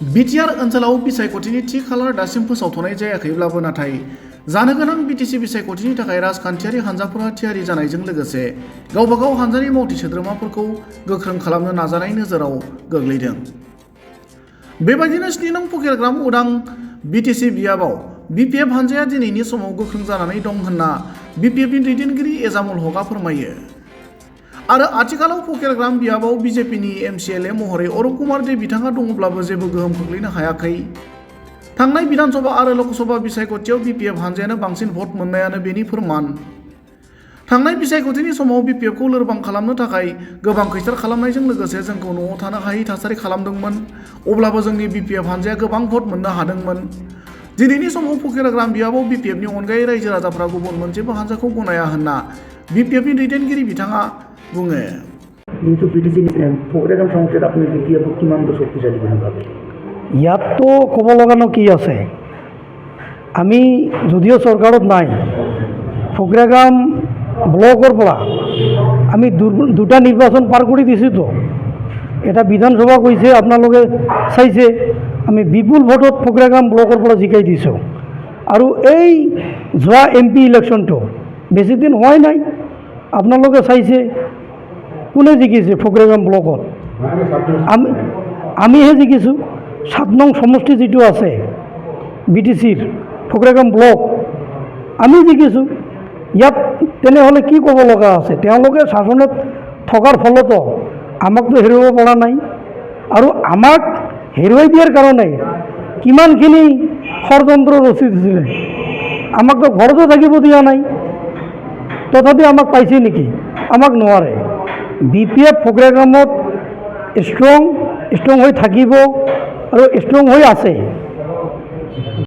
BTR ओनसोलाव बिसायख'थिनि थि खालार दासिम फोसावथ'नाय जायाखैब्लाबो नाथाय जानो गोनां बिटिसि बिसायख'थिनि थाखाय राजखान्थियारि हान्जाफोरा थियारि जानायजों लोगोसे गावबागाव हान्जानि मावथि सोद्रोमाफोरखौ गोख्रों खालामनो नाजानाय नोजोराव गोग्लैदों। बेबायदिनो 7 नं फकिरग्राम उदां बिटिसि बियाबाव बिपिएफ हान्जाया दिनैनि समाव गोख्रों जानानै दं होनना बिपिएफनि दैदेनगिरि एजामुल हकआ फोरमायो। आरो आथिखालाव फकिरग्राम बियाबाव बिजेपिनि एमसिएलए महरै अरुप कुमार दे बिथाङा दङब्लाबो जेबो गोहोम खोख्लैनो हायाखै। थांनाय विधानसभा आरो लोकसभा बिसायख'थियाव बिपिएफ हान्जायानो बांसिन भट मोननायानो बेनि फोरमान। थांनाय बिसायख'थिनि समाव बिपिएफखौ लोरबां खालामनो थाखाय गोबां खैसार खालामनायजों लोगोसे जोंखौ न'आव थानो हायै थासारि खालामदोंमोन, अब्लाबो जोंनि बिपिएफ हान्जाया गोबां भट मोननो हादोंमोन। दिनैनि समाव फकिरग्राम बियाबाव बिपिएफनि अनगायै रायजो राजाफ्रा गुबुन मोनसेबो हान्जाखौ गनाया होनना बिपिएफनि दैदेनगिरि बिथाङा बुङो। কিন্তু বিটিসি ফকিরগ্রাম সংসদ আপনি বিপিএফ কিমান শক্তিশালী বুলি ভাবে? ইয়াততো ক'ব লগানো কি আছে, আমি যদিও চৰকাৰত নাই, ফকিৰগ্ৰাম ব্লকৰ পৰা আমি দুটা নিৰ্বাচন পাৰ কৰি দিছোঁতো। এটা বিধানসভা কৈছে, আপোনালোকে চাইছে, আমি বিপুল ভোটত ফকিৰগ্ৰাম ব্লকৰ পৰা জিকাই দিছোঁ। আৰু এই যোৱা MP ইলেকশ্যনটো বেছিদিন হোৱাই নাই, আপোনালোকে চাইছে কোনে জিকিছে ফকিৰগ্ৰাম ব্লকত। আমিহে জিকিছোঁ। 7 নং সমষ্টি যিটো আছে বিটিচিৰ ফকিৰগ্ৰাম ব্লক, আমি জিকিছোঁ। ইয়াত তেনেহ'লে কি ক'ব লগা আছে? তেওঁলোকে শাসনত থকাৰ ফলতো আমাকতো হেৰুৱাব পৰা নাই। আৰু আমাক হেৰুৱাই দিয়াৰ কাৰণে কিমানখিনি ষড়যন্ত্ৰ ৰচি দিছিলে। আমাকতো ঘৰতো থাকিব দিয়া নাই, তথাপি আমাক পাইছে নেকি? আমাক নোৱাৰে। বিপিএফ ফকিৰগ্ৰামত ষ্ট্ৰং হৈ থাকিব আৰু ষ্ট্ৰং হৈ আছে।